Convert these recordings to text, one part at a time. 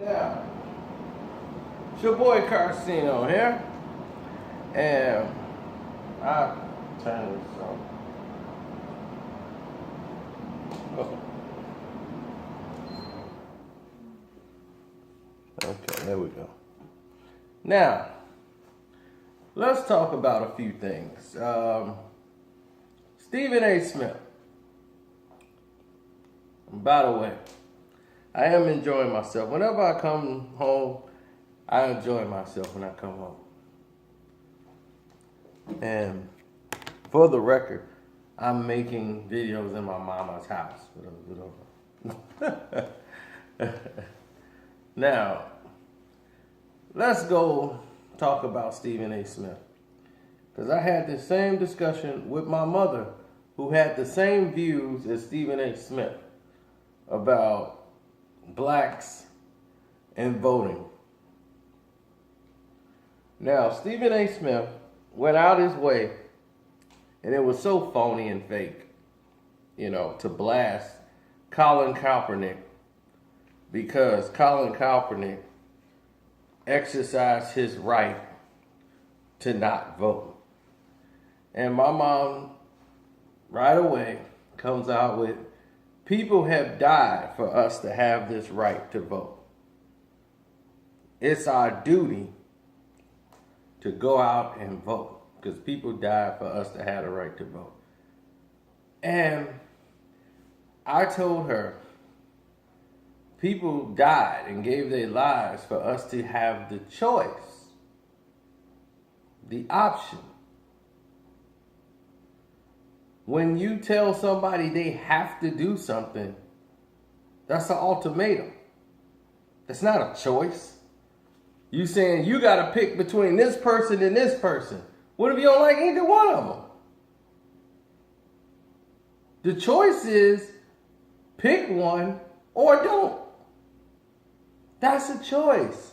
Yeah, it's your boy Karceno here, and I turn this on. Oh, okay, there we go. Now, let's talk about a few things. Stephen A. Smith. By the way, I am enjoying myself. Whenever I come home, I enjoy myself when I come home. And for the record, I'm making videos in my mama's house. Now, let's go talk about Stephen A. Smith. Because I had the same discussion with my mother, who had the same views as Stephen A. Smith about blacks and voting. Now, Stephen A. Smith went out his way, and it was so phony and fake, to blast Colin Kaepernick, because Colin Kaepernick exercised his right to not vote. And my mom, right away, comes out with, people have died for us to have this right to vote. It's our duty to go out and vote, because people died for us to have the right to vote. And I told her, people died and gave their lives for us to have the choice, the option. When you tell somebody they have to do something, that's an ultimatum. That's not a choice. You saying you got to pick between this person and this person. What if you don't like either one of them? The choice is pick one or don't. That's a choice.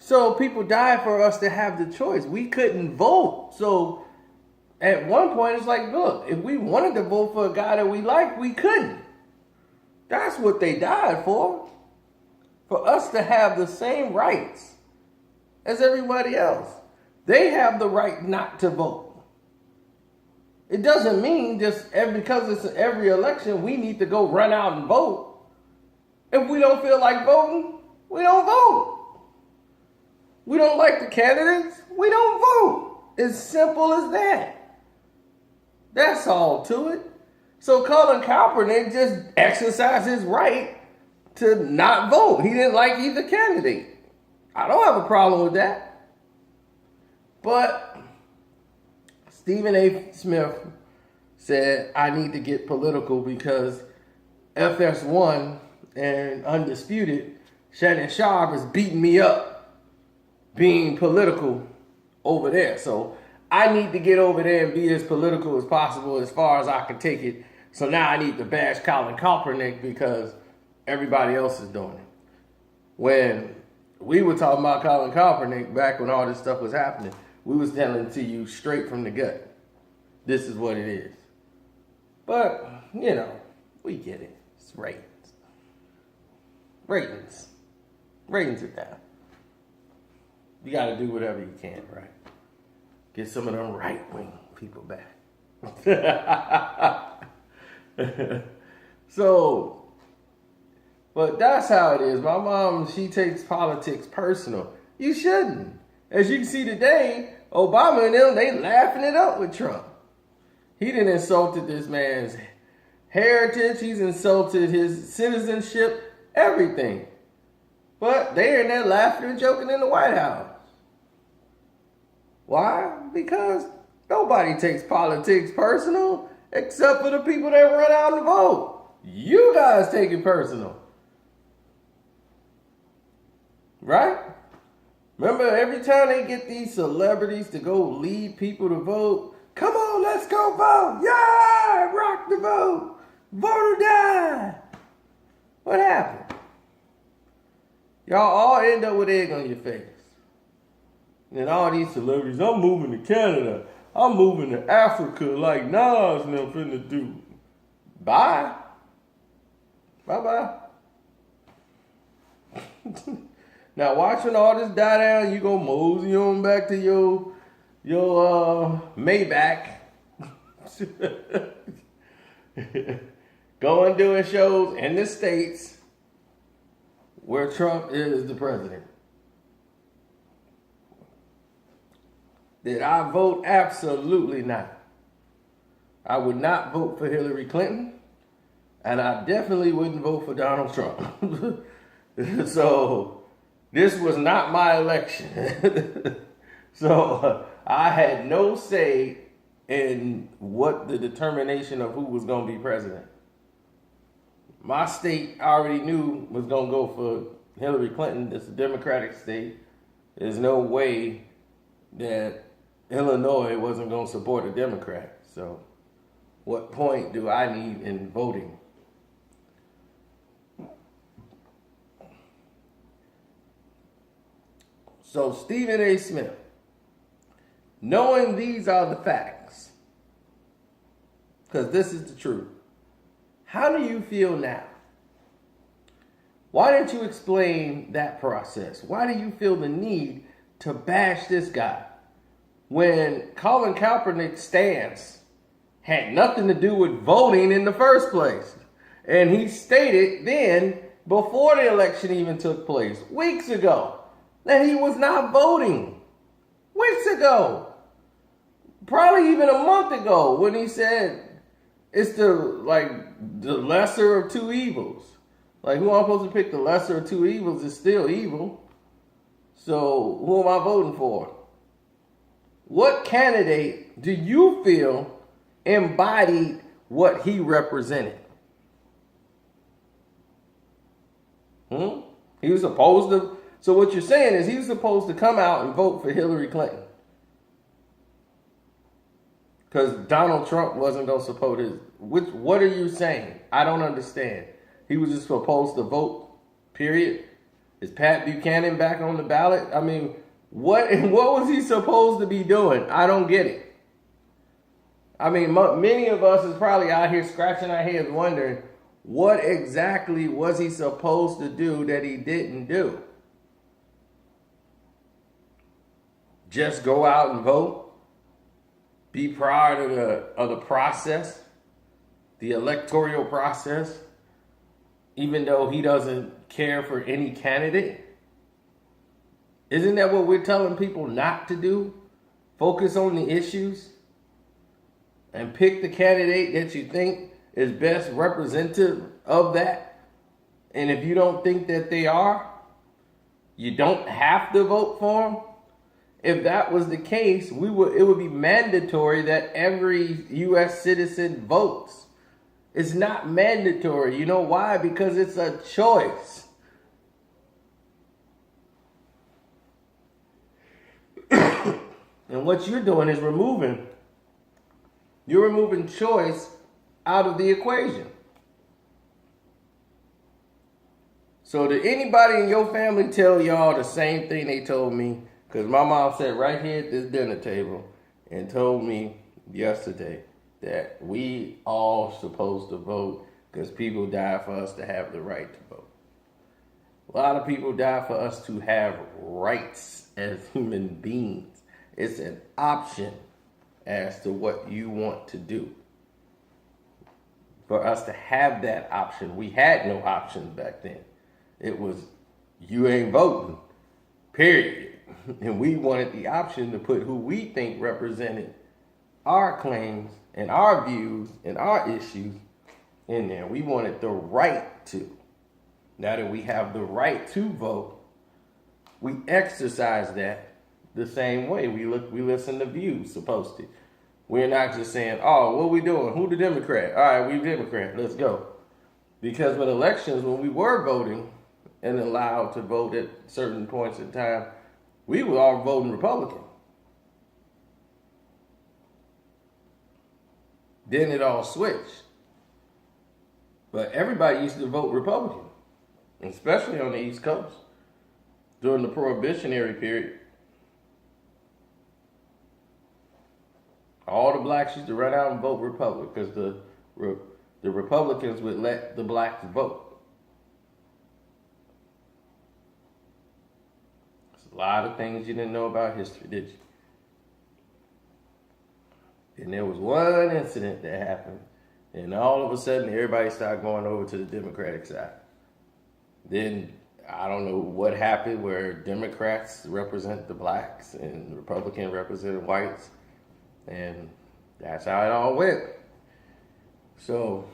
So people died for us to have the choice. We couldn't vote. So at one point, it's like, look, if we wanted to vote for a guy that we like, we couldn't. That's what they died for us to have the same rights as everybody else. They have the right not to vote. It doesn't mean just because it's every election, we need to go run out and vote. If we don't feel like voting, we don't vote. We don't like the candidates, we don't vote. As simple as that. That's all to it. So Colin Kaepernick just exercised his right to not vote. He didn't like either candidate. I don't have a problem with that. But Stephen A. Smith said, I need to get political because FS1 and Undisputed, Shannon Sharp is beating me up being political over there. So I need to get over there and be as political as possible as far as I can take it. So now I need to bash Colin Kaepernick because everybody else is doing it. When we were talking about Colin Kaepernick back when all this stuff was happening, we was telling it to you straight from the gut. This is what it is. But, we get it. It's ratings. Ratings are down. You got to do whatever you can, right? Get some of them right-wing people back. But that's how it is. My mom, she takes politics personal. You shouldn't. As you can see today, Obama and them, they laughing it up with Trump. He done insulted this man's heritage. He's insulted his citizenship, everything. But they're in there laughing and joking in the White House. Why? Because nobody takes politics personal except for the people that run out and vote. You guys take it personal. Right? Remember, every time they get these celebrities to go lead people to vote, come on, let's go vote. Yeah, rock the vote. Vote or die. What happened? Y'all all end up with egg on your face. And all these celebrities, I'm moving to Canada. I'm moving to Africa like Nas and them finna do. Bye. Bye-bye. Now watch when all this die down, you go mosey on back to your Maybach. Going doing shows in the States where Trump is the president. Did I vote? Absolutely not. I would not vote for Hillary Clinton, and I definitely wouldn't vote for Donald Trump. So this was not my election. So I had no say in what the determination of who was going to be president. My state I already knew was going to go for Hillary Clinton. It's a Democratic state. There's no way that Illinois wasn't going to support a Democrat. So what point do I need in voting? So Stephen A. Smith, knowing these are the facts, because this is the truth, how do you feel now? Why didn't you explain that process? Why do you feel the need to bash this guy when Colin Kaepernick's stance had nothing to do with voting in the first place? And he stated then, before the election even took place, weeks ago, that he was not voting. Weeks ago. Probably even a month ago, when he said it's the lesser of two evils. Like, who I'm supposed to pick? The lesser of two evils is still evil. So who am I voting for? What candidate do you feel embodied what he represented? He was supposed to. So what you're saying is he was supposed to come out and vote for Hillary Clinton because Donald Trump wasn't going to support his. What are you saying? I don't understand. He was just supposed to vote, period. Is Pat Buchanan back on the ballot? I mean, what was he supposed to be doing? I don't get it. I mean, many of us is probably out here scratching our heads wondering, what exactly was he supposed to do that he didn't do? Just go out and vote? Be part of the process? The electoral process? Even though he doesn't care for any candidate? Isn't that what we're telling people not to do? Focus on the issues and pick the candidate that you think is best representative of that. And if you don't think that they are, you don't have to vote for them. If that was the case, it would be mandatory that every U.S. citizen votes. It's not mandatory. You know why? Because it's a choice. And what you're doing is removing choice out of the equation. So did anybody in your family tell y'all the same thing they told me? Because my mom sat right here at this dinner table and told me yesterday that we all supposed to vote because people died for us to have the right to vote. A lot of people die for us to have rights as human beings. It's an option as to what you want to do. For us to have that option, we had no options back then. It was, you ain't voting, period. And we wanted the option to put who we think represented our claims and our views and our issues in there. We wanted the right to. Now that we have the right to vote, we exercise that the same way. We listen to views, supposed to. We're not just saying, oh, what we doing? Who the Democrat? All right, we Democrat. Let's go. Because with elections, when we were voting and allowed to vote at certain points in time, we were all voting Republican. Then it all switched. But everybody used to vote Republican, especially on the East Coast during the Prohibitionary period. All the blacks used to run out and vote Republican because the Republicans would let the blacks vote. A lot of things you didn't know about history, did you? And there was one incident that happened, and all of a sudden everybody started going over to the Democratic side. Then I don't know what happened where Democrats represent the blacks and Republicans represent whites, and that's how it all went. So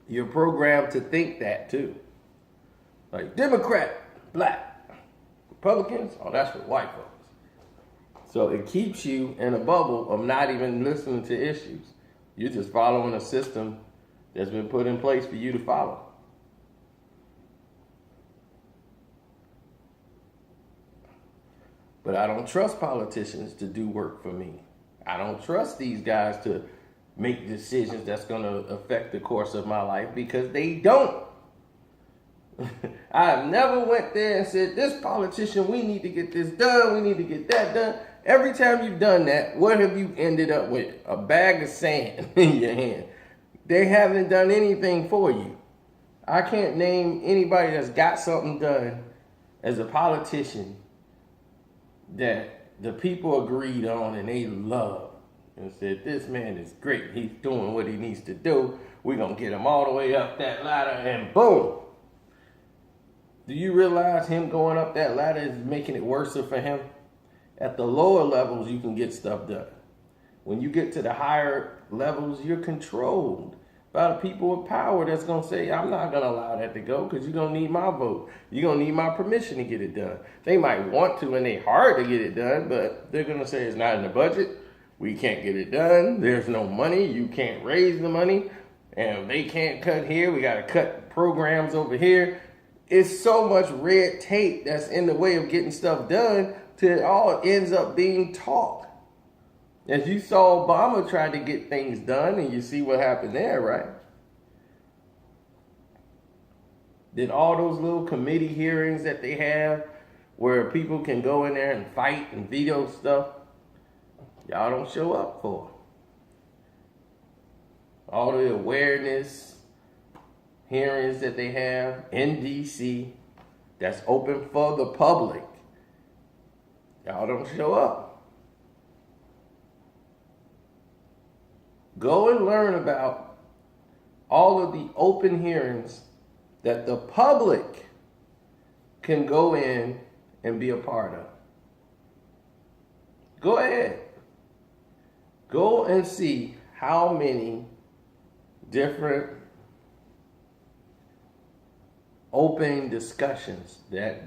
you're programmed to think that too. Like Democrat, black, Republicans, oh, that's for white folks. So it keeps you in a bubble of not even listening to issues. You're just following a system that's been put in place for you to follow. But I don't trust politicians to do work for me. I don't trust these guys to make decisions that's going to affect the course of my life, because they don't. I've never went there and said, this politician, we need to get this done, we need to get that done. Every time you've done that, what have you ended up with? A bag of sand in your hand. They haven't done anything for you. I can't name anybody that's got something done as a politician that the people agreed on and they loved and said, this man is great, he's doing what he needs to do, we're going to get him all the way up that ladder, and boom. Do you realize him going up that ladder is making it worse for him? At the lower levels, you can get stuff done. When you get to the higher levels, you're controlled by the people with power that's going to say, I'm not going to allow that to go because you're going to need my vote. You're going to need my permission to get it done. They might want to and they're hard to get it done, but they're going to say it's not in the budget. We can't get it done. There's no money. You can't raise the money. And they can't cut here. We got to cut programs over here. It's so much red tape that's in the way of getting stuff done till it all ends up being talk. As you saw Obama try to get things done, and you see what happened there, right? Then all those little committee hearings that they have where people can go in there and fight and veto stuff, y'all don't show up for. All the awareness hearings that they have in DC that's open for the public, y'all don't show up. Go and learn about all of the open hearings that the public can go in and be a part of. Go ahead. Go and see how many different open discussions that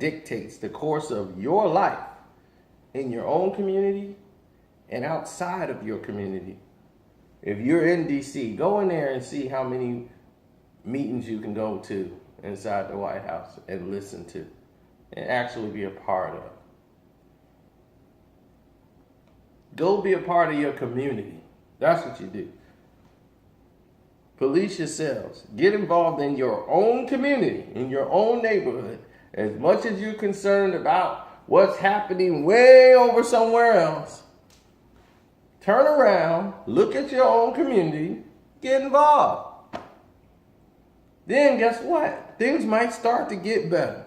dictates the course of your life in your own community and outside of your community. If you're in DC, go in there and see how many meetings you can go to inside the White House and listen to and actually be a part of. Go be a part of your community. That's what you do. Police yourselves. Get involved in your own community, in your own neighborhood. As much as you're concerned about what's happening way over somewhere else, turn around, look at your own community, get involved. Then guess what? Things might start to get better.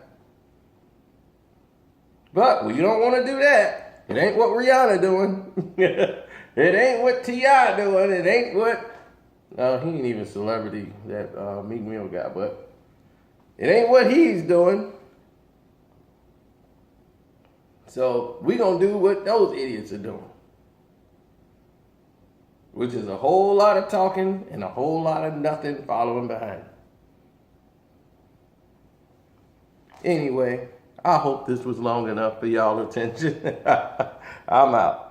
But we don't want to do that. It ain't what Rihanna doing. It ain't what T.I. doing. It ain't what... No, he ain't even a celebrity, that Meek Mill guy, but it ain't what he's doing. So we gonna do what those idiots are doing, which is a whole lot of talking and a whole lot of nothing following behind. Anyway, I hope this was long enough for y'all attention. I'm out.